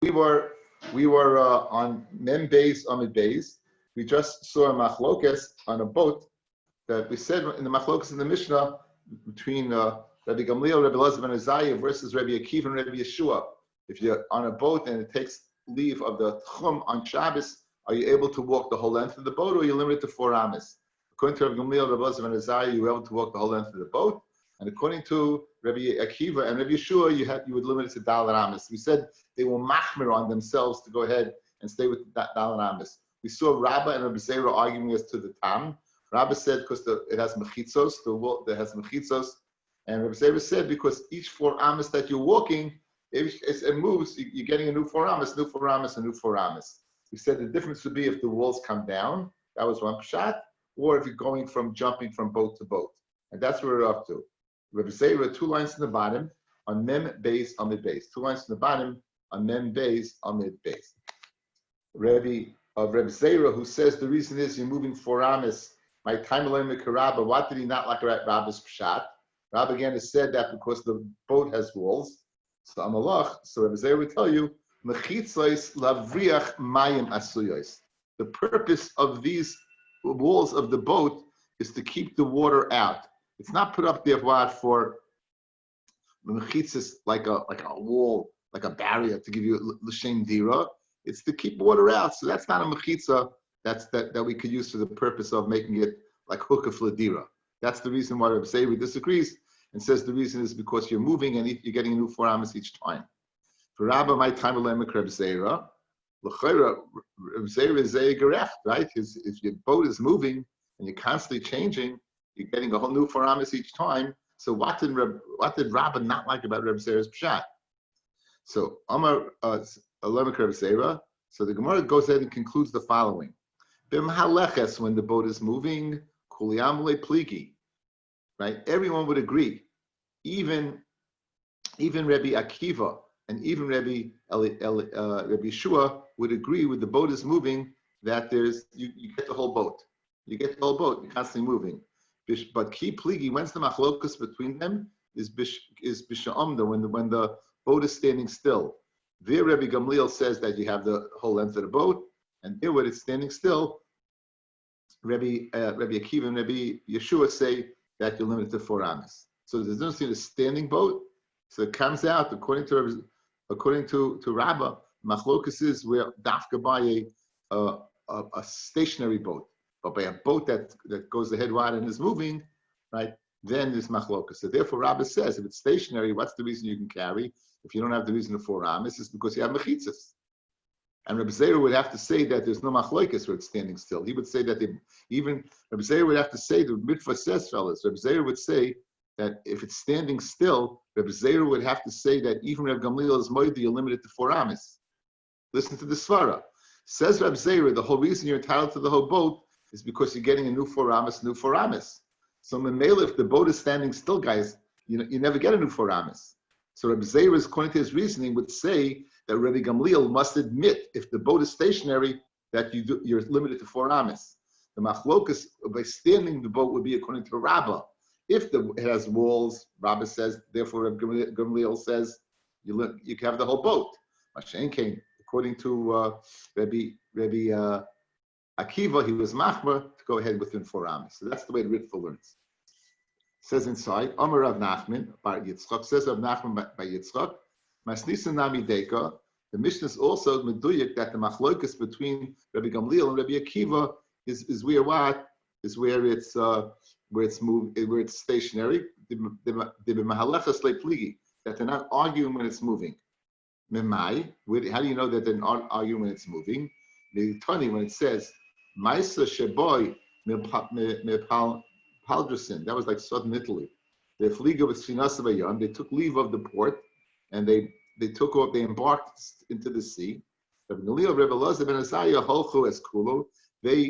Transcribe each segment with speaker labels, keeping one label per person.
Speaker 1: we were on Mem Beis Amid Beis. We just saw a machlokes on a boat that we said in the machlokes in the Mishnah between Rabbi Gamliel, Rabbi Elazar ben Azariah versus Rabbi Akiva and Rabbi Yeshua. If you're on a boat and it takes leave of the Tchum on Shabbos, are you able to walk the whole length of the boat, or are you limited to 4 amas? According to Rabbi Gamliel, Rabbi Elazar ben Azariah, you were able to walk the whole length of the boat. And according to Rabbi Akiva and Rabbi Yeshua, you would limit it to Dalet Amas. We said they were machmir on themselves to go ahead and stay with Dalet Amas. We saw Rabbi and Rabbi Zera arguing as to the Tam. Rabbi said because it has mechitzos, the wall that has mechitzos, and Rabbi Zera said because each 4 amas that you're walking, if it moves, you're getting a new 4 amas, new 4 amas, a new 4 amas. We said the difference would be if the walls come down. That was one pshat, or if you're going from jumping from boat to boat, and that's where we're up to. Rabbi Zera, 2 lines in the bottom on Mem Beis Amid Beis. 2 lines in the bottom on Mem Beis Amid Beis. Rabbi Zera, who says the reason is you're moving 4 amas. My time alone with Rabbi, what did he not like about Rabbi's pshat? Rabbi again has said that because the boat has walls. So Amalach, so Rabbi Zera would tell you, mechitzos lavriach mayim asuyos. The purpose of these walls of the boat is to keep the water out. It's not put up there for mechitzos like a wall, like a barrier to give you l'shem dira. It's to keep water out. So that's not a mechitza that we could use for the purpose of making it like hookah fladira. That's the reason why Rabbi Zera disagrees and says the reason is because you're moving and you're getting a new 4 amas each time. For Rabbi, my time alemek Rabbi Zera, l'chayra Rabbi Zera is a gereft, right? If your boat is moving and you're constantly changing, you're getting a whole new 4 amas each time. So what did Rabbi not like about Rabbi Zera's pshat? So Amar alemek Rabbi Zera. So the Gemara goes ahead and concludes the following. B'mhaleches, when the boat is moving, kuliyam pligi, right? Everyone would agree, even Rabbi Akiva and even Rabbi Yeshua would agree with the boat is moving that you get the whole boat. You get the whole boat. You're constantly moving. But ki pligi, when's the machlokus between them? Is b'sha'amda, when the boat is standing still. There, Rabbi Gamliel says that you have the whole length of the boat, and there, when it's standing still, Rabbi Akiva and Rabbi Yeshua say that you're limited to 4 amas. So there's no a standing boat. So it comes out according to Rabbi, machlokus is where dafka by a stationary boat, but by a boat that goes ahead wide and is moving, right? Then there's machlokus. So therefore, Rabbi says if it's stationary, what's the reason you can carry? If you don't have the reason of 4 amas, it's because you have mechitzas. And Rabbi Zera would have to say that there's no machlokas where it's standing still. He would say that Rabbi Zera would have to say, the mitva says, fellas, Rabbi Zera would say that if it's standing still, Rabbi Zera would have to say that even Rabbi Gamliel is moed, you're limited to 4 amas. Listen to the svara. Says Rabbi Zera, the whole reason you're entitled to the whole boat is because you're getting a new 4 amas, new 4 amas. So Memela, if the boat is standing still, guys, you never get a new 4 amas. So Rabbi Zera, according to his reasoning, would say that Rabbi Gamliel must admit, if the boat is stationary, that you're limited to 4 amas. The machlokas by standing the boat would be according to Rabbi. If it has walls, Rabbi says, therefore Rabbi Gamliel says you can have the whole boat. Mashen came according to Rabbi Akiva, he was machmer to go ahead within 4 amas. So that's the way the Ritva learns. Says inside, Amar Rav Nachman by Yitzchak, says Rav Nachman by Yitzchak, Masnisa Nami Deka. The Mishnah is also meduyik that the machlokas between Rabbi Gamliel and Rabbi Akiva is where what? Is where it's moved, where it's stationary. That they're not arguing when it's moving. Memai, how do you know that they're not arguing when it's moving? The Tani, when it says Maisa Sheboy Paldrasin, that was like southern Italy. The Fliga was Finasavayan, they took leave of the port and they embarked into the sea. They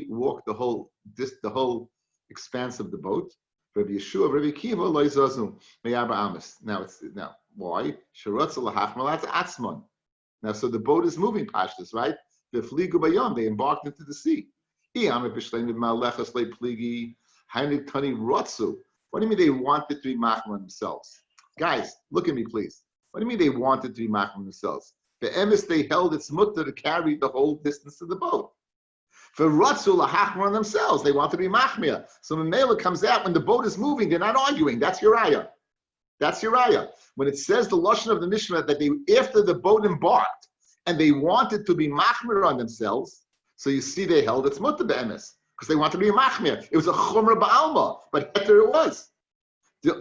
Speaker 1: walked the whole expanse of the boat. Rabbi Yeshua, Rabbi Akiva, now why? Now, so the boat is moving pashtus, right? The fligu bayam, they embarked into the sea. What do you mean they wanted to be machman themselves? Guys, look at me, please. What do you mean they wanted to be machman themselves? The emes they held its mutter to carry the whole distance of the boat. For Ratzu lahachmir on themselves, they want to be machmir. So Mamela comes out when the boat is moving, they're not arguing. That's Uriah. That's Uriah. When it says the lashon of the Mishnah that they, after the boat embarked and they wanted to be machmir on themselves, so you see they held its mutter be'emes because they wanted to be machmir. It was a chumrah ba'alma, but better it was.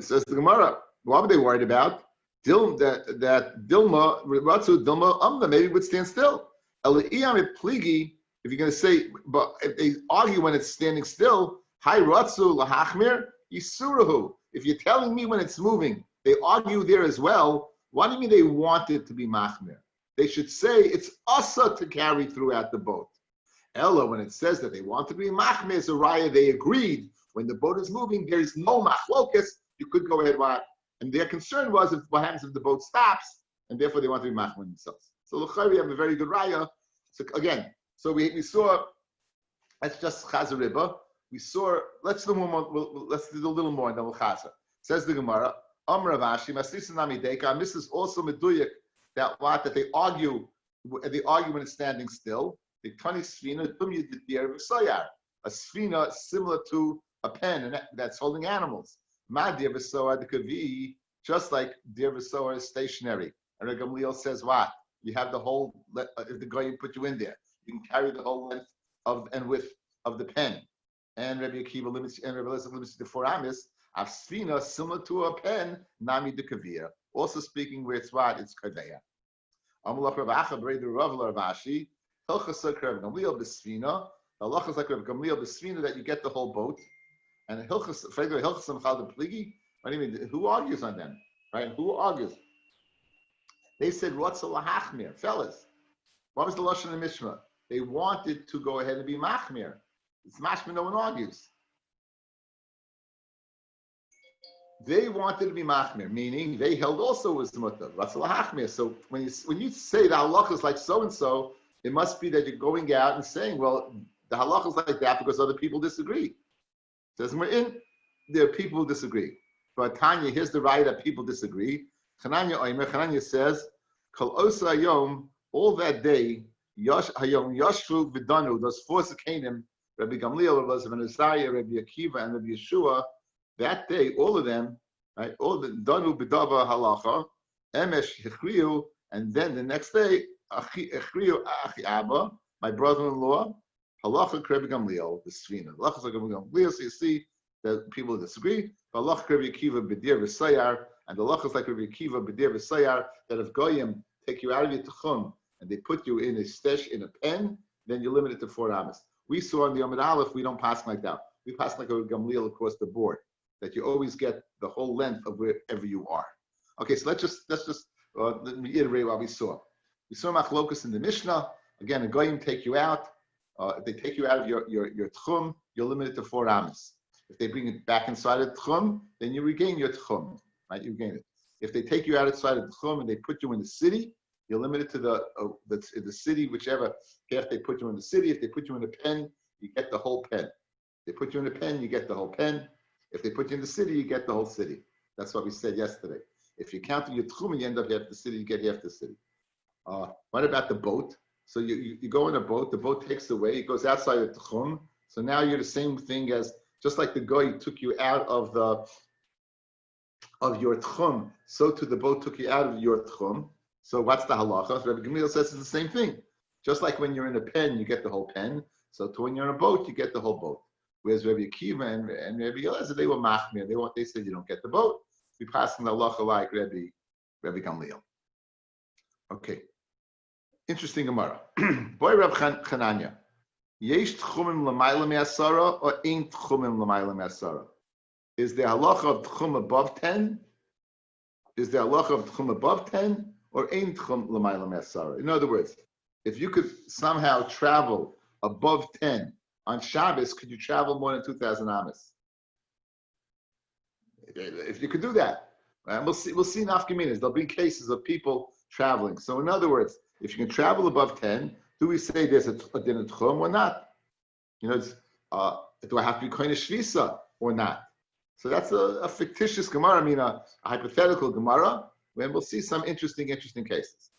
Speaker 1: Says the Gemara, what were they worried about? That Dilma, Ratzu, Dilma, Amna, maybe would stand still. If you're going to say, but if they argue when it's standing still, Hi Ratzu, Lahachmir, Yisurahu. If you're telling me when it's moving, they argue there as well. What do you mean they wanted to be Machmir? They should say it's Asa to carry throughout the boat. Ella, when it says that they want to be Machmir, Zariah, they agreed. When the boat is moving, there is no Machlokas. You could go ahead, and their concern was if what happens if the boat stops, and therefore they want to be machmir themselves. So l'chayr we have a very good raya. So again, we saw. That's just chazer riba. We saw. Let's do more. Let's do a little more, and then we'll chazer. Says the Gemara. Amar Ravashi, Masisa nami deka. And this is also meduyik that they argue. They argue when it's standing still. The tani sfina dumya d'dir v'sayar. A sfina similar to a pen, and that's holding animals. Ma dir v'soar the kavi, just like dir v'soar is stationary. And Gamliel says what? You have the whole, if the guy put you in there, you can carry the whole length of and width of the pen. And Rabbi Akiva limits, and Rabbi Elazar limits to 4 amis. Afsfina, similar to a pen, nami de kavir. Also speaking where it's what? It's kaveya. Amulach Rav Acha b'rei the Rav Larvashi, Hilchasa Rav Gamliel b'sfina. Allah is like Rav Gamliel b'sfina that you get the whole boat. And Hilchas, frankly, Hilchasam Chal Pligi. What do you mean? Who argues on them? Right? Who argues? They said Rotza Lahachmir, fellas. What was the lashon of the Mishnah? They wanted to go ahead and be machmir. It's mashmir. No one argues. They wanted to be machmir, meaning they held also was mutter Rotza Lahachmir. So when you say the halach is like so and so, it must be that you're going out and saying, well, the halach is like that because other people disagree. Says we're in. There are people who disagree. But Tanya, here's the right that people disagree. Chananya says, Kol osa hayom, all that day, hayom yashvu v'danu, those 4 Zekanim, Rabbi Gamliel, Rabbi Elazar ben Azariah, Rabbi Akiva, and Rabbi Yeshua, that day, all of them, right, all the danu b'dava halacha, emesh hechriu, and then the next day, hechriu achi abba, my brother-in-law, halacha Rabbi Gamliel, the Sfina. Halacha Rabbi Gamliel, so you see that people disagree. Halacha Rabbi Akiva b'dir v'sayar, and the halacha is like Rabbi Akiva b'dir v'sayar, that if goyim take you out of your tchum and they put you in a stesh in a pen, then you're limited to 4 amas. We saw in the Amid Aleph, we don't pass like that. We pass like a Gamliel across the board, that you always get the whole length of wherever you are. Okay, so let's just reiterate what we saw. We saw machlokas in the Mishnah. Again, a goyim take you out. If they take you out of your tchum, you're limited to 4 amas. If they bring it back inside of tchum, then you regain your tchum, right? You regain it. If they take you outside of tchum and they put you in the city, you're limited to the city, whichever half they put you in the city. If they put you in a pen, you get the whole pen. If they put you in a pen, you get the whole pen. If they put you in the city, you get the whole city. That's what we said yesterday. If you count your tchum and you end up half the city, you get half the city. What about the boat? So you go in a boat, the boat takes away, it goes outside of tchum. So now you're the same thing as, just like the guy took you out of your tchum, so too the boat took you out of your tchum. So what's the halacha? Rabbi Gamliel says it's the same thing. Just like when you're in a pen, you get the whole pen. So too when you're in a boat, you get the whole boat. Whereas Rabbi Akiva and Rabbi Elazar, they were machmir. They said you don't get the boat. We pass in the halacha like Rabbi Gamliel. Okay. Interesting Gemara. Boy Rab Chananya. Yesh tchumim l'mayla me'asara or ain't tchumim l'mayla me'asara? Is the halacha of tchum above 10? Is the halacha of tchum above 10 or ain't tchum l'mayla me'asara? In other words, if you could somehow travel above 10 on Shabbos, could you travel more than 2,000 amas? If you could do that, right? We'll see in Afkaminas. There'll be cases of people traveling. So in other words, if you can travel above 10, do we say there's a din of tchum or not? You know, do I have to be koine shvisa or not? So that's a fictitious Gemara, I mean a hypothetical Gemara, and we'll see some interesting cases.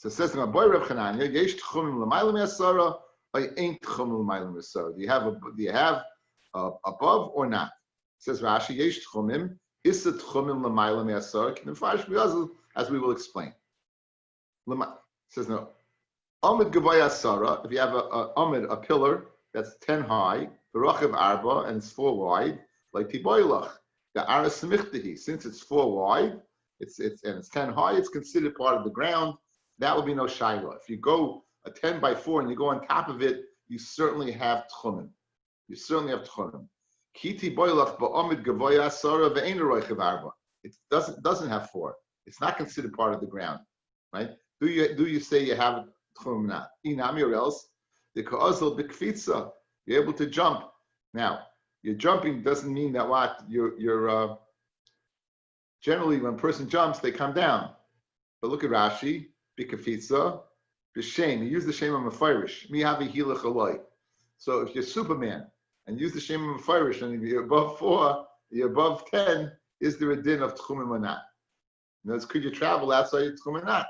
Speaker 1: So it says in my boy Reb Chananya, yesh tchumim l'mayla me'asara, or ain't tchumim l'mayla me'asara. Do you have above or not? It says Rashi, yesh tchumim, issa tchumim l'mayla me'asara, as we will explain. It says no. Amid gavay asara, if you have a pillar that's 10 high, the rachiv arba, and it's 4 wide, like tiboylach, the aras semichtahi, since it's 4 wide, it's 10 high, it's considered part of the ground. That would be no shaila. If you go a 10 by 4 and you go on top of it, you certainly have tchumen. You certainly have tchumen. Kiti boylach ba'amid gavay asara ve'ein rachiv arba. It doesn't have 4. It's not considered part of the ground, right? Do you say you have tchumen not? Inami or else the ka'azal b'kfitza. You're able to jump. Now, you're jumping doesn't mean that what you're generally when a person jumps they come down. But look at Rashi. B'kafitza, b'shem. You use the shem of mefarish. Mi havi hilach aloi. So if you're Superman and use the shem of mefarish and you're above 4, you're above 10, is there a din of tchumen or not? In other words, could you travel outside your tchumen or not?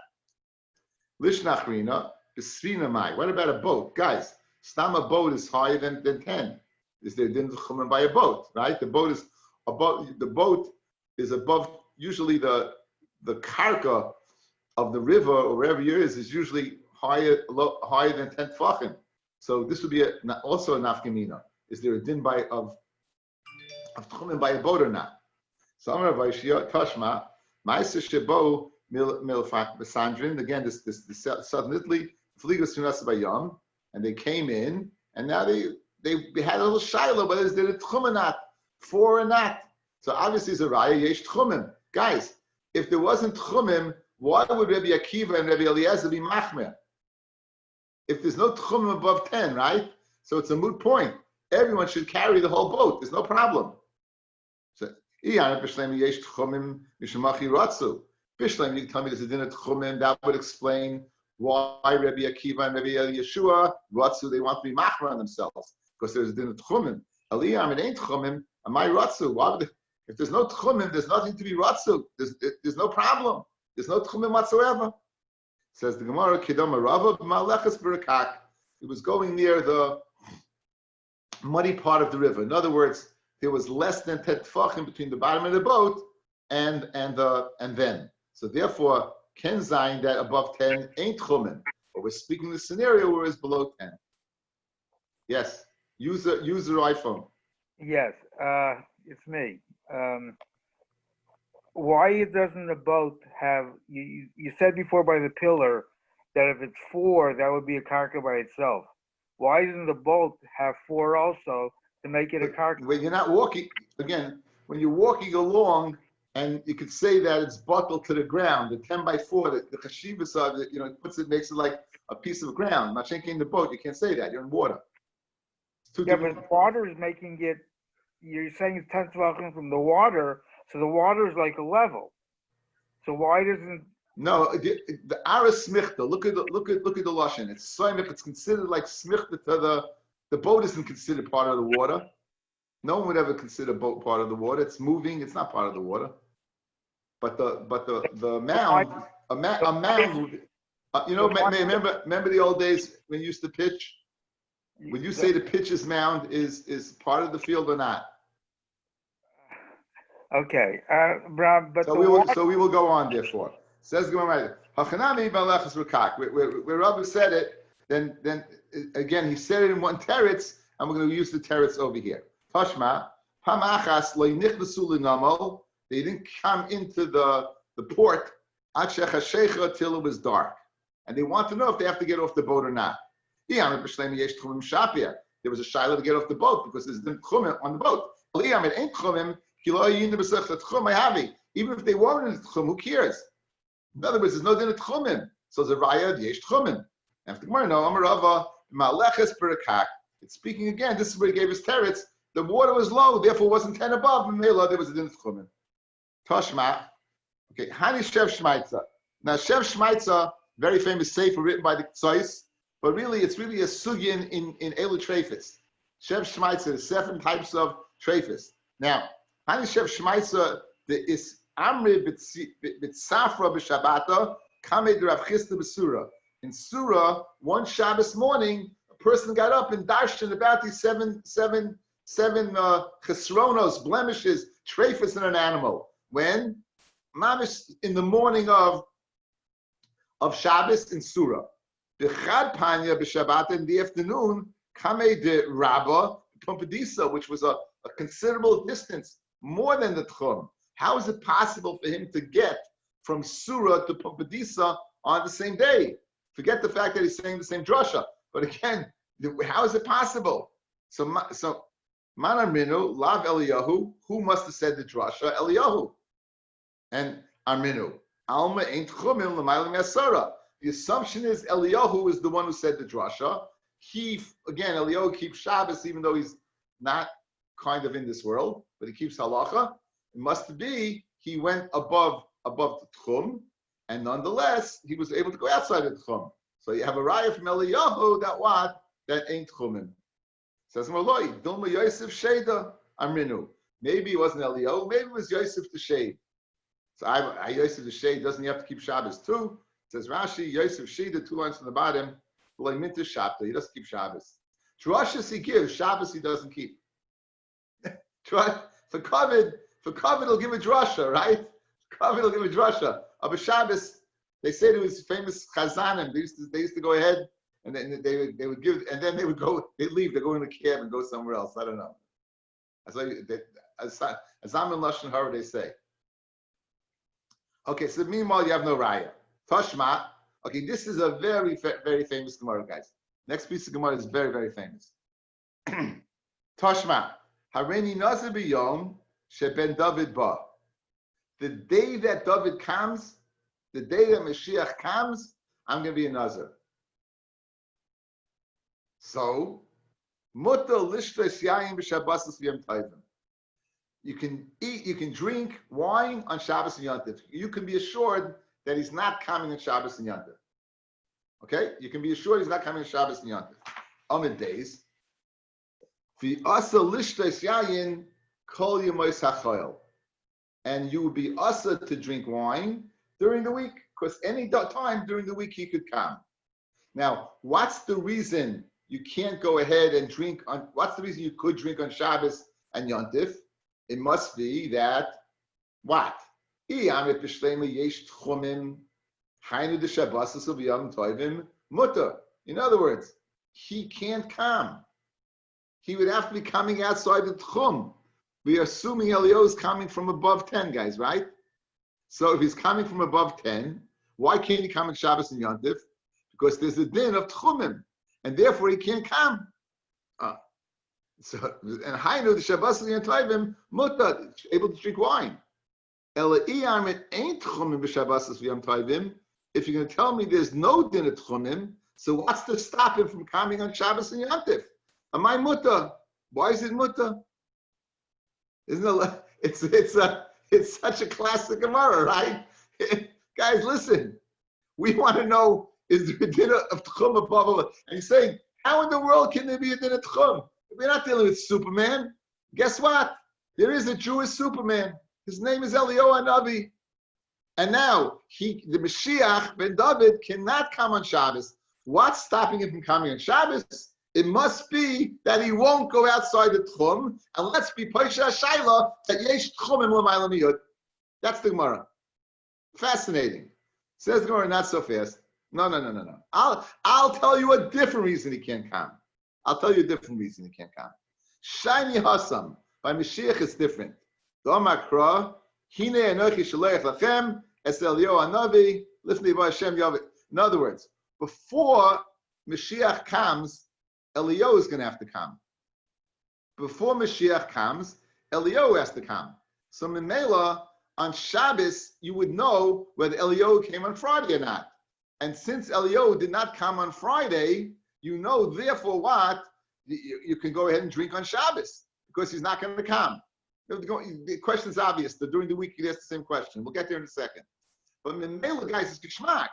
Speaker 1: Lishnachrina, b'srina mai. What about a boat? Guys, stam a boat is higher than 10. Is there a din of tchumen by a boat, right? The boat is above, usually the karka of the river or wherever it is usually higher than 10 tfachim. So this would be also a nafkamina. Is there a din of tchumen by a boat or not? So Amar Vaishya Tashma Ma'aser Shebo Milfak Besandrin. Again, this southern Italy Fligas Sunasa Bayam, and they came in, and now they had a little shiloh, but is there a tchumen not 4 or not? So obviously it's a raya yesh tchumen. Guys, if there wasn't tchumen, why would Rabbi Akiva and Rabbi Eliezer be machmer? If there's no tchumim above 10, right? So it's a moot point. Everyone should carry the whole boat. There's no problem. So, Bishleim, you can tell me there's a din of tchumim. That would explain why Rabbi Akiva and Rabbi Yeshua, Ratzu, they want to be machmer on themselves. Because there's a din of tchumim. Aliyah, it ain't tchumim. Am I Ratzu? If there's no tchumim, there's nothing to be Ratzu. There's no problem. There's no tchumim whatsoever. Says the Gemara, Kedama Rava Malechas Berakak. It was going near the muddy part of the river. In other words, there was less than 10 tfachim between the bottom of the boat and then. So therefore, Ken Zayin that above 10 ain't tchumim. But we're speaking the scenario where it's below 10. Yes. Use your iPhone.
Speaker 2: Yes, it's me. Why doesn't the boat have, you said before by the pillar that if it's 4, that would be a karka by itself. Why doesn't the boat have 4 also to make it a karka?
Speaker 1: When you're not walking, again, when you're walking along, and you could say that it's buckled to the ground, the 10 by 4, the chashivas of it, it makes it like a piece of ground. Not shaking the boat, you can't say that, you're in water.
Speaker 2: Yeah, but water is making it, you're saying it's 10 tefachim from the water, so the water is like a level. So why doesn't?
Speaker 1: No, the aras smichta. Look at the lashon. It's soimich. It's considered like smichta to the boat isn't considered part of the water. No one would ever consider a boat part of the water. It's moving. It's not part of the water. But the mound, a mound. Remember the old days when you used to pitch. Would you say the pitcher's mound is part of the field or not?
Speaker 2: Okay, but
Speaker 1: so we will go on. Therefore, says Gemara, Hachanami Balachas Rukak. Where Rabbi said it, then again he said it in one teretz, and we're going to use the teretz over here. Tashma Hamachas Lo Nichnasu L'Namal. They didn't come into the port till it was dark, and they want to know if they have to get off the boat or not. There was a shiloh to get off the boat because there's no tchumim on the boat. Even if they weren't in tchum, who cares? In other words, there's no din of tchumim. So the raya yesh tchumim. After Gemara, no, Amarava maleches berakak. It's speaking again. This is where he gave his teretz. The water was low, therefore it wasn't 10 above. And there was a din of tchumim. Toshma. Okay, Hani Shev Shmaitza. Now Shev Shmaitza, very famous sefer written by the Tzais. But really, it's really a sugya in Elu Trefis. Shev Shmaitza, there's 7 types of Trefis. Now, Hani Shev Shmaitza, there is Amri b'tzafra b'shabata, Kamei de Rav Chisda b'Sura. In Surah, one Shabbos morning, a person got up and darshan about these seven chesronos, blemishes, trephus in an animal. When? Mamish in the morning of Shabbos in Surah. B'chad panya b'Shabbat in the afternoon, Kamei de Rabba, Pumpadisa, which was a considerable distance, more than the Tchum. How is it possible for him to get from Surah to Pumpadisa on the same day? Forget the fact that he's saying the same drasha. But again, how is it possible? So Man Arminu, Lav Eliyahu, who must have said the drasha? Eliyahu. And Arminu, Alma ain't Chumim l'maylim yasara. The assumption is Eliyahu is the one who said the drasha. Eliyahu keeps Shabbos even though he's not kind of in this world, but he keeps halacha. It must be he went above the tchum, and nonetheless he was able to go outside the tchum. So you have a raya from Eliyahu that ain't tchumim. Says Maloi, Dilma Yosef Sheda Amrinu. Maybe it wasn't Eliyahu, maybe it was Yosef the Shade. So Yosef the Shade doesn't he have to keep Shabbos too? Says Rashi, Yosef Sheda, 2 lines from the bottom. He doesn't keep Shabbos. Drushas he gives, Shabbos he doesn't keep. For COVID, he'll give a drasha, right? COVID will give a drasha. Of Shabbos, they say to his famous chazanim, they used to go ahead and then they would give, and then they'd leave, they go in a cab and go somewhere else. I don't know. As I'm in Lashon Hara, they say. Okay, so meanwhile you have no raya. Tashma. Okay, this is a very, very famous Gemara, guys. Next piece of Gemara is very, very famous. Tashma. Hareni nazir b'yom sheben David ba. The day that David comes, the day that Mashiach comes, I'm going to be a nazir. So, muta lishtres yayin b'shabbos v'yom tovim. You can eat, you can drink wine on Shabbos and Yom Tov. You can be assured that he's not coming on Shabbos and Yom Tov. Okay? You can be assured he's not coming on Shabbos and Yom Tov. Amid days. V'asa lishtes yayin kol yemois hachoil. And you would be asa to drink wine during the week, because any time during the week he could come. Now, what's the reason you can't go ahead and drink on, what's the reason you could drink on Shabbos and Yom Tov? It must be that, what? In other words, he can't come. He would have to be coming outside the tchum. We are assuming Eliyahu is coming from above 10, guys, right? So if he's coming from above 10, why can't he come on Shabbos and Yom Tov? Because there's a din of tchumim, and therefore he can't come. So and Hainu the Shabbos and Yom Tovim muta able to drink wine. If you're going to tell me there's no din of tchumim, so what's to stop him from coming on Shabbos and Yom Tov? Am I muta? Why is it muta? Isn't it? It's such a classic Gemara, right? Guys, listen. We want to know, is there a din of tchum above? And he's saying, how in the world can there be a din of tchum? We're not dealing with Superman. Guess what? There is a Jewish Superman. His name is Eliyahu Hanavi. And now, the Mashiach ben David cannot come on Shabbos. What's stopping him from coming on Shabbos? It must be that he won't go outside the Tchum, and let's be Paisha Shaila that Yesh Tchumim L'mayla Miyud. That's the Gemara. Fascinating. Says the Gemara, not so fast. No. I'll tell you a different reason he can't come. Shiny Hassam. By Mashiach it's different. Domakra, Hine Enochi Shalech Lachem, Es Eliyahu Hanavi, Lifnei Ba Hashem Yavik. In other words, before Mashiach comes, Eliyahu is going to have to come. Before Mashiach comes, Eliyahu has to come. So Memela, on Shabbos, you would know whether Eliyahu came on Friday or not. And since Eliyahu did not come on Friday, you know, therefore, what? You can go ahead and drink on Shabbos because he's not going to come. The question is obvious. During the week, you ask the same question. We'll get there in a second. But Memela, guys, is geschmack.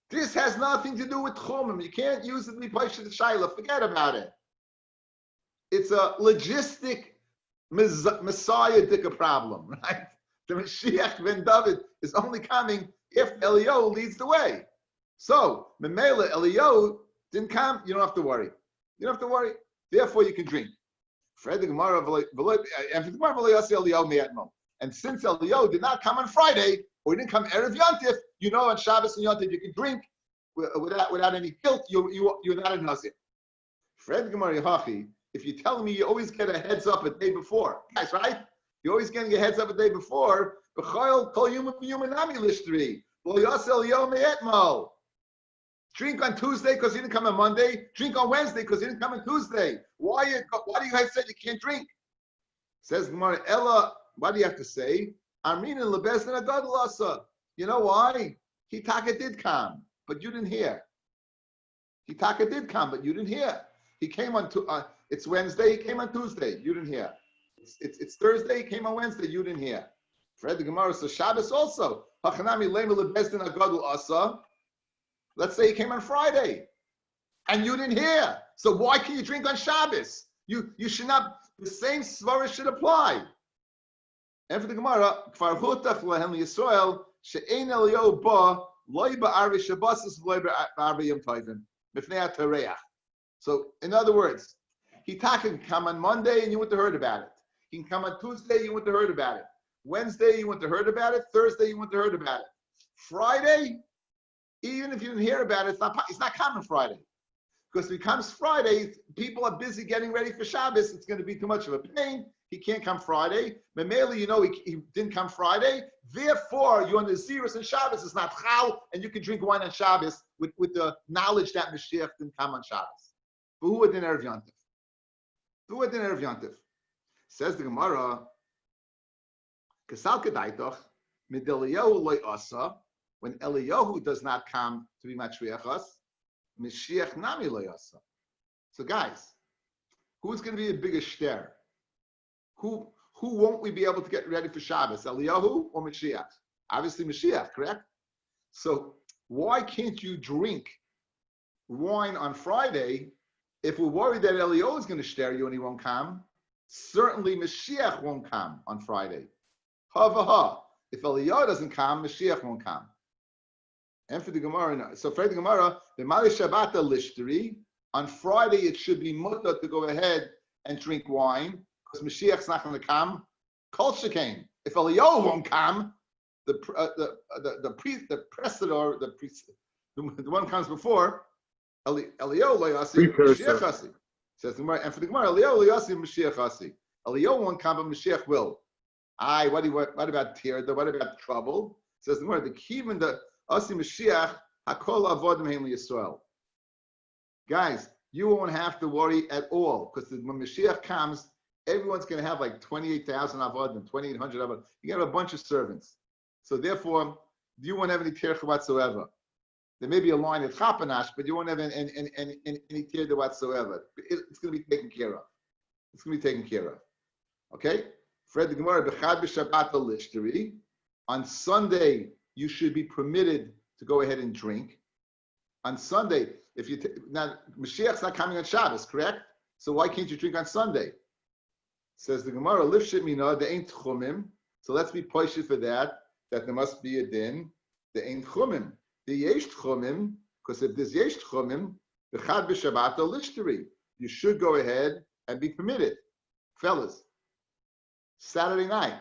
Speaker 1: This has nothing to do with Chumim. You can't use it to be Paisha the Shaila. Forget about it. It's a logistic Messiah-dicka problem, right? The Mashiach ben David is only coming if Eliyahu leads the way. So, Memela, Eliyahu didn't come, you don't have to worry. You don't have to worry. Therefore, you can drink. And since Eliyahu did not come on Friday, or he didn't come Erev Yontif, you know on Shabbos and Yontif you can drink without any guilt. You're not a Nazir. If you tell me you always get a heads up a day before, guys, right? You're always getting a heads up a day before. Drink on Tuesday because he didn't come on Monday. Drink on Wednesday because he didn't come on Tuesday. Why do you guys say you can't drink? Says Gemara, Ella, what do you have to say? Amrin and Lebez and Agadlasa. You know why? Hitaka did come, but you didn't hear. Hitaka did come, but you didn't hear. He came on it's Wednesday, he came on Tuesday, you didn't hear. It's Thursday, he came on Wednesday, you didn't hear. Fred the Gemara, so Shabbos also. Hachanami Lema Lebez and Agadlasa. Let's say he came on Friday, and you didn't hear. So why can you drink on Shabbos? You should not. The same svara should apply. And for the Gemara, Kfar Hutach Lehem Yisrael she'ein Eliyahu ba loy ba'arvi Shabbosos loy ba'arvi Yom Tovim b'fnei ha'tareach. So in other words, he can come on Monday and you wouldn't have heard about it. He can come on Tuesday, you wouldn't have heard about it. Wednesday, you wouldn't have heard about it. Thursday, you wouldn't have heard about it. Friday, even if you didn't hear about it, it's not common Friday. Because if it comes Friday, people are busy getting ready for Shabbos. It's going to be too much of a pain. He can't come Friday. Memele, he didn't come Friday. Therefore, you're on the Zerus and Shabbos. It's not Chal, and you can drink wine on Shabbos with the knowledge that Mashiach didn't come on Shabbos. But who didn't Erev Yontif? Who didn't Erev Yontif? Says the Gemara, Kasal Kedaitoch, Mideliyahu loy asa. When Eliyahu does not come to be Matriachas, Mashiach nami lo yasa. So guys, who's going to be the biggest shter? Who won't we be able to get ready for Shabbos? Eliyahu or Mashiach? Obviously Mashiach, correct? So why can't you drink wine on Friday if we're worried that Eliyahu is going to shter you and he won't come? Certainly Mashiach won't come on Friday. Ha v'ha. If Eliyahu doesn't come, Mashiach won't come. And for the Gemara, so for the Gemara, the Mali Shabbata Lishteri, on Friday it should be mutter to go ahead and drink wine because Mashiach's not going to come. Kol Shekain. If Eliyahu won't come, the one comes before Eliyahu lo yasi Mashiach hasi. Says the Gemara, and for the Gemara, Eliyahu lo yasi Mashiach hasi. Eliyahu won't come, but Mashiach will. What about tear? What about trouble? Says the Gemara, the kivin the Asi Mashiach Hakol Avodim Heim Yisrael. Guys, you won't have to worry at all because when Mashiach comes, everyone's going to have like 28,000 avodim, 2,800 avodim. You have a bunch of servants, so therefore you won't have any tircha whatsoever. There may be a line at Chapanash, but you won't have any tircha whatsoever. It's going to be taken care of. It's going to be taken care of. Okay. Fred the Gemara b'chad b'Shabbat l'ishteri. On Sunday, you should be permitted to go ahead and drink. On Sunday, now Mashiach's not coming on Shabbos, correct? So why can't you drink on Sunday? Says the Gemara, lifshit mina, there ain't chumim. So let's be poished for that there must be a din. There ain't chumim. The yesh chumim, because if there's yesh chumim, the chad b'Shabbat lishteri, you should go ahead and be permitted. Fellas, Saturday night,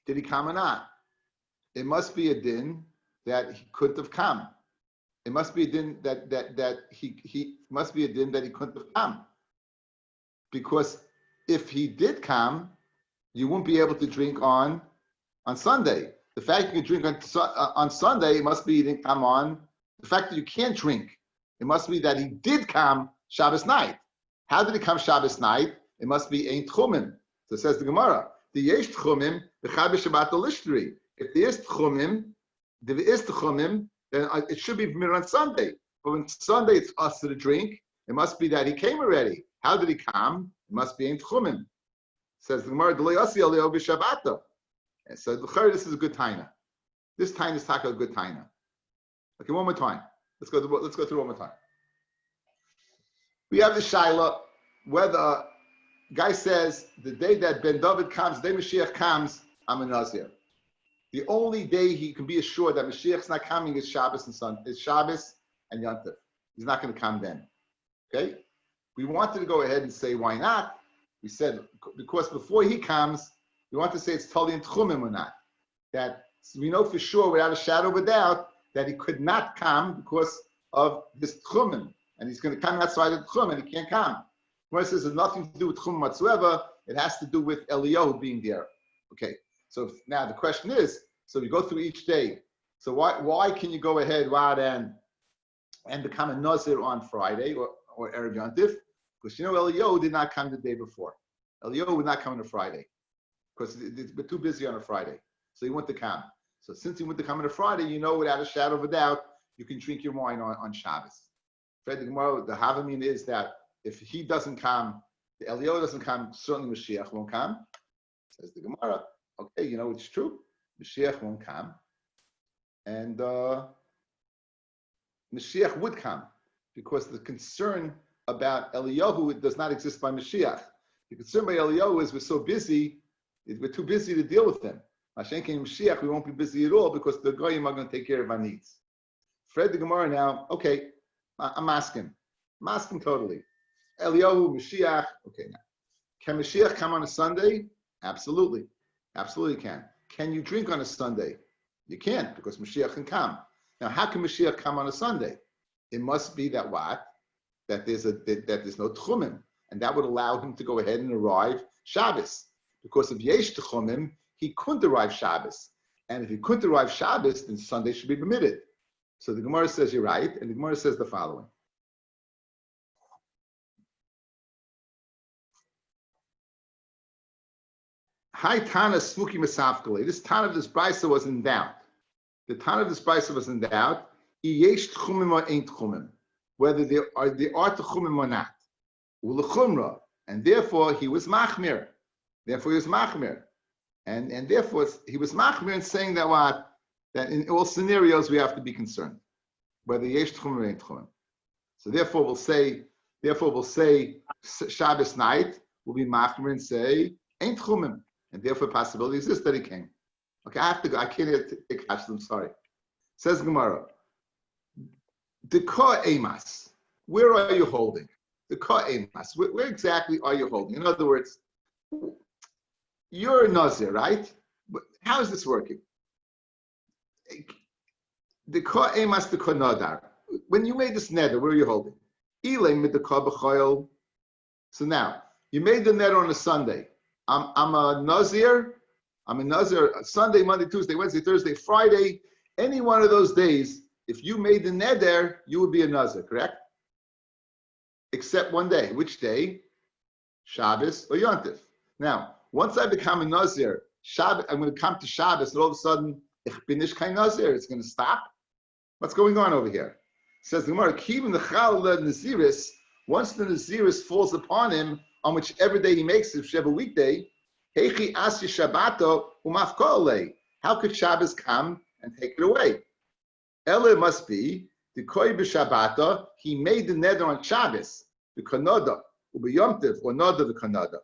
Speaker 1: did he come or not? It must be a din that he couldn't have come. It must be a din that he must be a din that he couldn't have come. Because if he did come, you wouldn't be able to drink on Sunday. The fact you can drink on Sunday, it must be he didn't come on. The fact that you can't drink, it must be that he did come Shabbos night. How did he come Shabbos night? It must be ein tchumim. So it says the Gemara, the yesh tchumim b'chad b'Shabbat l'ishteri. If there is tchumim, then it should be permitted on Sunday. But when Sunday it's us to the drink, it must be that he came already. How did he come? It must be in tchumim. Says the Gemara, and so this is a good taina. This taina is taka a good taina. Okay, one more time. Let's go through one more time. We have the shaila whether guy says the day that Ben David comes, the day Mashiach comes, I'm a Nazir. The only day he can be assured that Mashiach's not coming is Shabbos and Yom Tov. He's not going to come then. Okay? We wanted to go ahead and say, why not? We said, because before he comes, we want to say it's totally in Tchumim or not. That we know for sure, without a shadow of a doubt, that he could not come because of this Tchumim. And he's going to come outside of the Tchum, and he can't come. Gemara says it has nothing to do with Tchum whatsoever. It has to do with Eliyahu being there. Okay. So now the question is, so we go through each day. So why can you go ahead rather and become a Nazir on Friday or Erev Yom Tif? Because Eliyahu did not come the day before. Eliyahu would not come on a Friday because we're too busy on a Friday. So he went to come. So since he went to come on a Friday, without a shadow of a doubt, you can drink your wine on Shabbos. Fred, the Havamina is that if he doesn't come, the Eliyahu doesn't come, certainly Mashiach won't come. Says the Gemara. Okay, it's true. Mashiach won't come. And Mashiach would come because the concern about Eliyahu does not exist by Mashiach. The concern by Eliyahu is we're so busy, we're too busy to deal with him. Mashiach and Mashiach, we won't be busy at all because the Goyim are going to take care of our needs. Fred the Gemara now, okay, I'm asking totally. Eliyahu, Mashiach, okay now. Can Mashiach come on a Sunday? Absolutely. Absolutely can. Can you drink on a Sunday? You can't because Mashiach can come. Now, how can Mashiach come on a Sunday? It must be that what? That there's no tchumim, and that would allow him to go ahead and arrive Shabbos. Because if yesh tchumim, he couldn't arrive Shabbos, and if he couldn't arrive Shabbos, then Sunday should be permitted. So the Gemara says you're right, and the Gemara says the following. Hi Tana Spooky Masafkale. This Tana of this Brisa was in doubt. The Tana of this Brisa was in doubt. Yesh tchumim or ain't tchumim. Whether there are tchumim or not. Ulechumra. And therefore he was machmir. And therefore he was machmir in saying that what? That in all scenarios we have to be concerned. Whether yesh tchumim or ain't tchumim. So therefore we'll say Shabbos night, we'll be machmir and say ain't tchumim. And therefore, possibility exists that he came. Okay, I have to go. I can't catch them. Sorry. Says Gemara. The ka emas. Where are you holding? The ka emas. Where exactly are you holding? In other words, you're a nazir, right? But how is this working? The ka emas, the ka nadar. When you made this neder, where are you holding? Ilay mit the ka b'choil. So now you made the neder on a Sunday. I'm a Nazir. Sunday, Monday, Tuesday, Wednesday, Thursday, Friday. Any one of those days, if you made the neder, you would be a Nazir, correct? Except one day. Which day? Shabbos or Yom Tov. Now, once I become a Nazir, I'm going to come to Shabbos, and all of a sudden, ich bin nicht kein Nazir. It's going to stop. What's going on over here? It says the Gemara, Kivin the Chal Naziris. Once the Naziris falls upon him, on whichever day he makes it, if you have a weekday, Heichi Asya Shabbato Umafkolei. How could Shabbos come and take it away? Ella must be the Koi b'Shabbata. He made the neder on Shabbos, the Kanada, Ubiyom Tiv, or Nada the Kanada.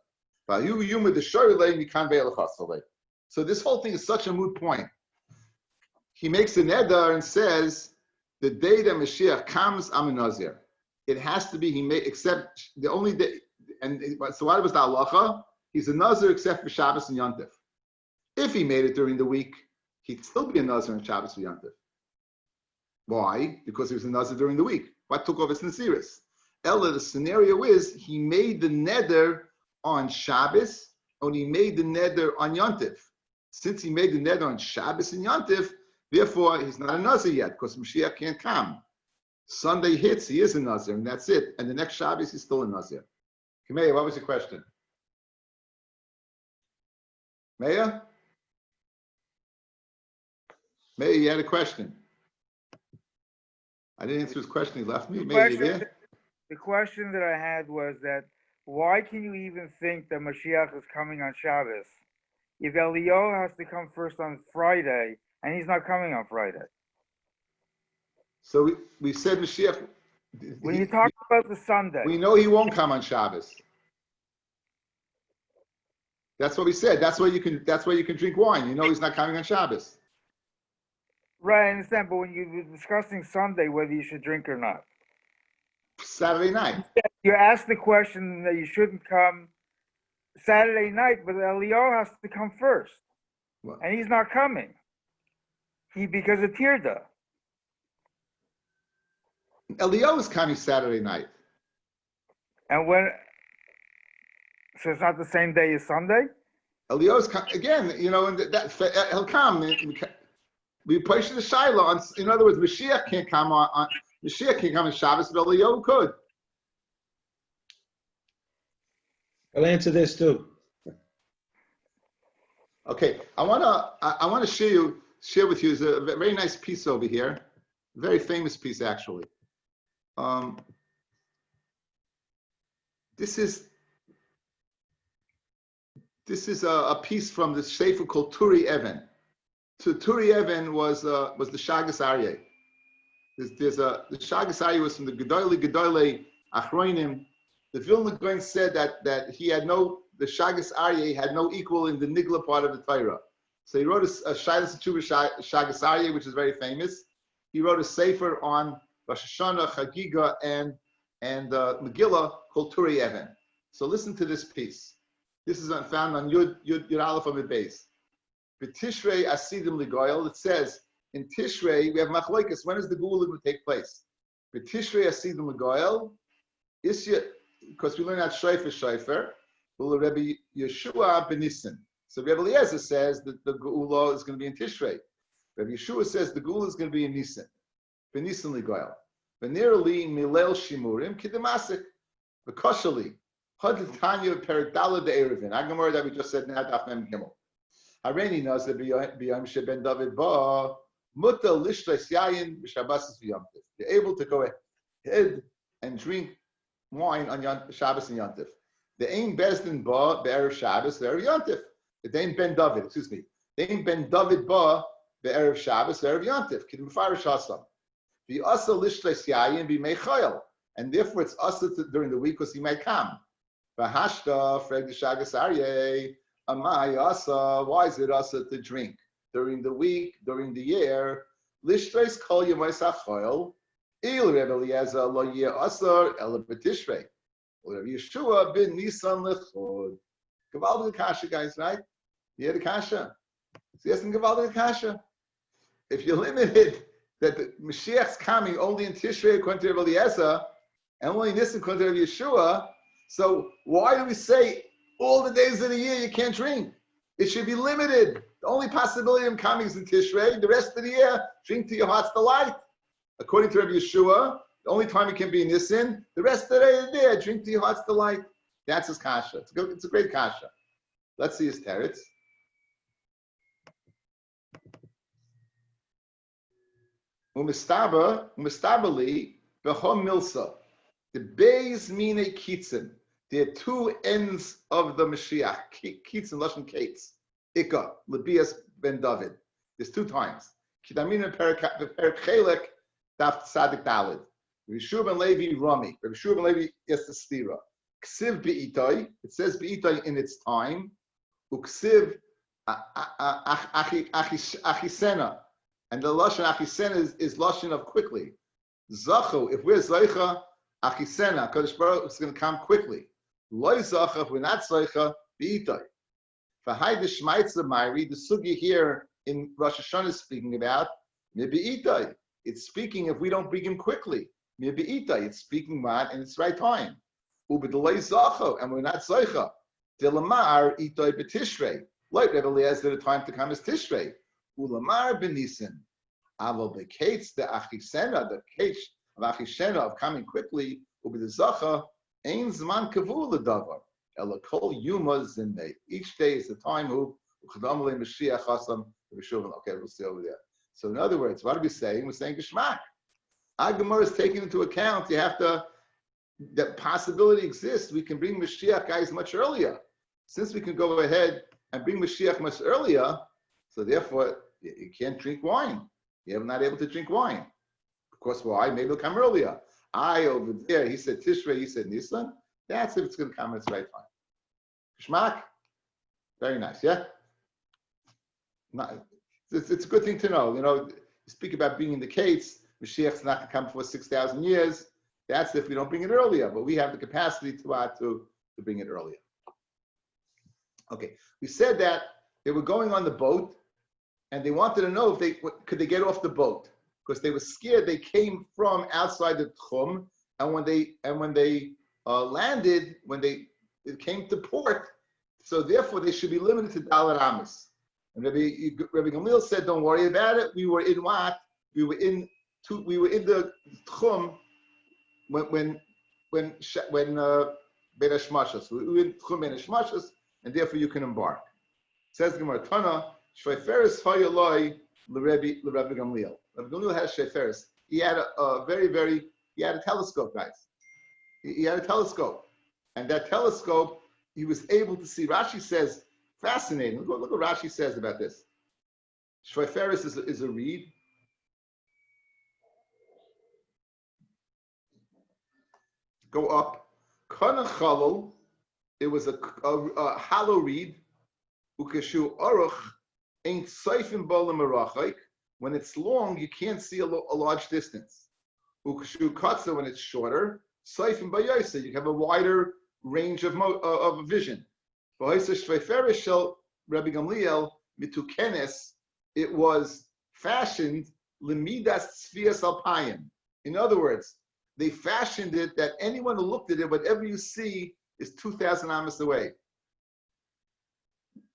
Speaker 1: So this whole thing is such a moot point. He makes the neder and says, the day that Mashiach comes, I'm a Nazir. It has to be he made, except the only day. And so what was the halacha? He's a Nazir except for Shabbos and Yom Tov. If he made it during the week, he'd still be a Nazir on Shabbos and Yom Tov. Why? Because he was a Nazir during the week. What took off his Naziris? Ella, the scenario is he made the neder on Shabbos and he made the neder on Yom Tov. Since he made the neder on Shabbos and Yom Tov, therefore he's not a Nazir yet because Mashiach can't come. Sunday hits, he is a Nazir, and that's it. And the next Shabbos, he's still a Nazir. Meya, what was your question? Meya? Meya, you had a question. I didn't answer his question. He left me. Meya, you there?
Speaker 2: The question that I had was that why can you even think that Mashiach is coming on Shabbos? If Eliyahu has to come first on Friday, and he's not coming on Friday.
Speaker 1: So we said Mashiach.
Speaker 2: When you talk about the Sunday.
Speaker 1: We know he won't come on Shabbos. That's what we said. That's why you can drink wine. You know he's not coming on Shabbos.
Speaker 2: Right, I understand. But when you were discussing Sunday, whether you should drink or not,
Speaker 1: Saturday night.
Speaker 2: you asked the question that you shouldn't come Saturday night, but Elio has to come first,
Speaker 1: What?
Speaker 2: and he's not coming. Because of Tirda.
Speaker 1: Elio is coming Saturday night.
Speaker 2: And so it's not the same day as Sunday?
Speaker 1: Elio's again, you know, and he'll come. We push the Shiloh. In other words, Mashiach can't come on Mashiach can't come on Shabbos, but Elio could.
Speaker 3: I'll answer this too.
Speaker 1: Okay, I wanna share with you is a very nice piece over here, a very famous piece actually. This is a piece from the sefer called Turi Even. So Turi Even was the Shagas Aryeh. The Shagas Aryeh was from the Gedolei Achronim. The Vilna Gaon said that the Shagas Aryeh had no equal in the Nigla part of the Torah. So he wrote a Shilas Tshuva Shagas Aryeh, which is very famous. He wrote a sefer on Rosh Hashanah, Chagiga, and Megillah called Turi Even. So listen to this piece. This is found on Yud Aleph Amid Beis. B'Tishrei Asidim Ligoyel. It says in Tishrei we have Machlokes. When is the Geulah going to take place? B'Tishrei Asidim Ligoyel. Because we learn that Shayfer. Will Rabbi Yeshua Benissen. So Rabbi Eliezer says that the Geulah is going to be in Tishrei. Rabbi Yeshua says the Geulah is going to be in Nisan. Benissen Ligoyel. V'nirali Milel Shimurim Kidemasik. V'koshali. Had Tanya Peridala de Eruvin. Agamor that we just said now Daf Mem Gimel. Hareni knows that B'Yom Sheben David Ba Mutta Lishles Yayin B'Shabbos V'Yom Tif. You're able to go ahead and drink wine on Shabbos and Yom Tif. The Ein Bezdin Ba Be'erev Shabbos Be'erev Yom Tif. The Ein Ben David. Excuse me. The Ein Ben David Ba Be'erev Shabbos Be'erev Yom Tif. Kidim Farish Hasam. V'Asa Lishles Yayin B'Mei Chayil. And therefore it's Asa during the week because he may come. V'hashta freg the Shagas Aryeh amai asa. Why is it asa to drink during the week, during the year? Lishtres kol yemais hachoil il Rebbe Eliezer lo yeh asar ela b'tishrei. Rabbi Yeshua ben Nisan lechod. Gavaldik kasha, guys, right? You hear the kasha? So yes, in Gavaldik kasha. If you're limited that the Mashiach's coming only in Tishrei according to Rebbe Eliezer and only in Nisan according to Rabbi Yeshua. So why do we say all the days of the year you can't drink? It should be limited. The only possibility of coming is in Tishrei. The rest of the year, drink to your heart's delight. According to Rabbi Yeshua, the only time it can be in Nisan. The rest of the day, drink to your heart's delight. That's his kasha. It's a great kasha. Let's see his teretz. Umistabali b'chom milsa. The Beis Mine Kitzin. There are two ends of the Mashiach. Kitzin, Lashon Kates. Ika, Lebias ben David. There's two times. Kidamina Perik Chelek, Daf Tzadik Dalid. Yeshua ben Levi Rami. Yeshua ben Levi is the Stira. Ksiv Be'itai. It says Be'itai in its time. Uksiv Achisena. And the Lashon Achisena is Lashon of quickly. Zachu, if we're Zaycha, Achisena, Kodesh Baruch is going to come quickly. Loi Zacha, if we're not Zaycha, Be'itai. For Hai the Shmaitza Mairi, the Sugi here in Rosh Hashanah is speaking about, Be'itai. It's speaking if we don't bring him quickly. Be'itai. It's speaking about in its right time. Ubedalei Zacha, and we're not Zaycha. Dilamar Itai B'Tishrei. Like Rebbe Eliezer, the time to come is Tishrei. Ulamar B'Nisan. Aval B'Kates, the Achisena, the Kates of Achishena of coming quickly, will be the Zacha, Ein Zman Kavu L'Davar. Ela Kol Yuma Zimnei. Each day is the time who Uchadam Mashiach Chasam. Okay, we'll see over there. So in other words, what are we saying? We're saying Geshmak. Agamar is taking into account. You have to. That possibility exists. We can bring Mashiach guys much earlier. Since we can go ahead and bring Mashiach much earlier, so therefore you can't drink wine. You're not able to drink wine. Of course, why? Maybe it'll come earlier. Over there, he said Tishrei, he said Nisan. That's if it's going to come at its right time. Geschmack. Very nice, yeah? It's a good thing to know. You speak about being in the case, Mashiach's not going to come for 6,000 years. That's if we don't bring it earlier, but we have the capacity to bring it earlier. Okay, we said that they were going on the boat, and they wanted to know if could they get off the boat, because they were scared. They came from outside the Tchum, and when they landed, it came to port, so therefore they should be limited to Dalet Amos. And Rabbi Gamliel said, "Don't worry about it. We were in what? We were in the Tchum when Ben Hashmashas. We were in Tchum Ben Hashmashas, and therefore you can embark." Says the Gemara, Tana, Shveiferes Hayaloi l'Rebbe Gamliel. Rabbi Gamliel has Shveiferes. He had he had a telescope, guys. He had a telescope. And that telescope, he was able to see. Rashi says, fascinating. Look what Rashi says about this. Shveiferes is a reed. Go up. Kana chalol, it was a hollow reed. Ukeshu aruch ain't seifim bolam merachik. When it's long, you can't see a large distance. Ukeshu katsa, when it's shorter, seifim bayosa, you have a wider range of vision. V'hoisa shveiferes shel Rabbi Gamliel mitukenes, it was fashioned lemidas tzvias alpayim. In other words, they fashioned it that anyone who looked at it, whatever you see, is 2,000 amos away.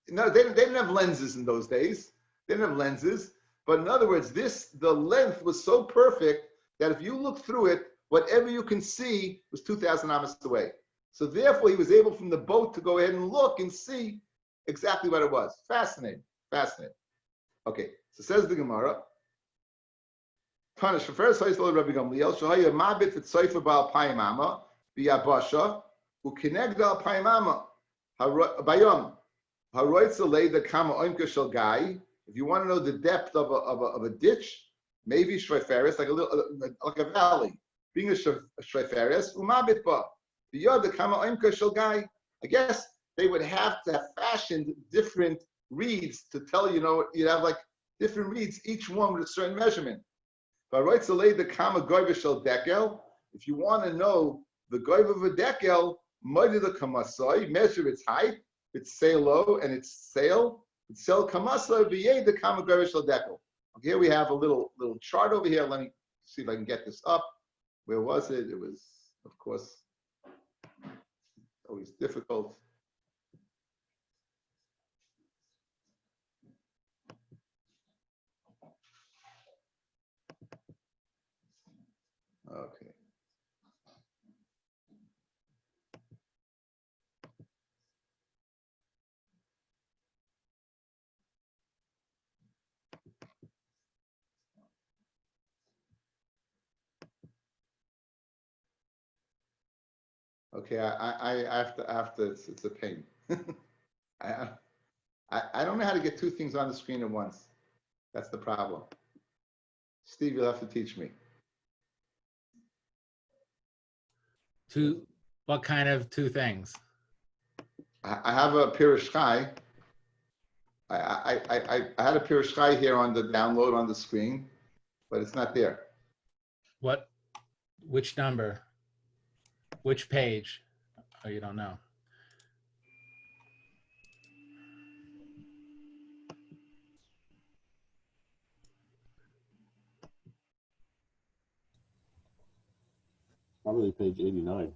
Speaker 1: No, they didn't have lenses in those days. They didn't have lenses. But in other words, the length was so perfect that if you look through it, whatever you can see was 2,000 amos away. So therefore, he was able from the boat to go ahead and look and see exactly what it was. Fascinating. Fascinating. Okay, so says the Gemara. Tanish, first Rabbi Gamliel, Shahaya Mabit Tzaifa Baal Paimama, Biabasha, Ukinegda Al Paimama, Bayom. The Kama Oimka Shel Gai. If you want to know the depth of a ditch, maybe Shveiferes, like a valley. Being a Shveiferes, Umabit Ba. The Kama Oimka Shel Gai. I guess they would have to have fashioned different reeds to tell you'd have like different reeds, each one with a certain measurement. The Kama Goiva Shel Dekel. If you want to know the Goiva of a Dekel, the Kamasai, measure its height, its salo and its sail. Its sail kamasa v'yeh the kama shel dekel. Okay, here we have a little chart over here. Let me see if I can get this up. Where was it? It was, of course, always difficult. Okay. Okay, I have to. It's a pain. I don't know how to get two things on the screen at once. That's the problem. Steve, you'll have to teach me.
Speaker 4: What kind of two things?
Speaker 1: I have a Pirush Chai. I had a Pirush Chai here on the download on the screen, but it's not there.
Speaker 4: Which number? Which page? Oh, you don't know.
Speaker 5: Probably page 89.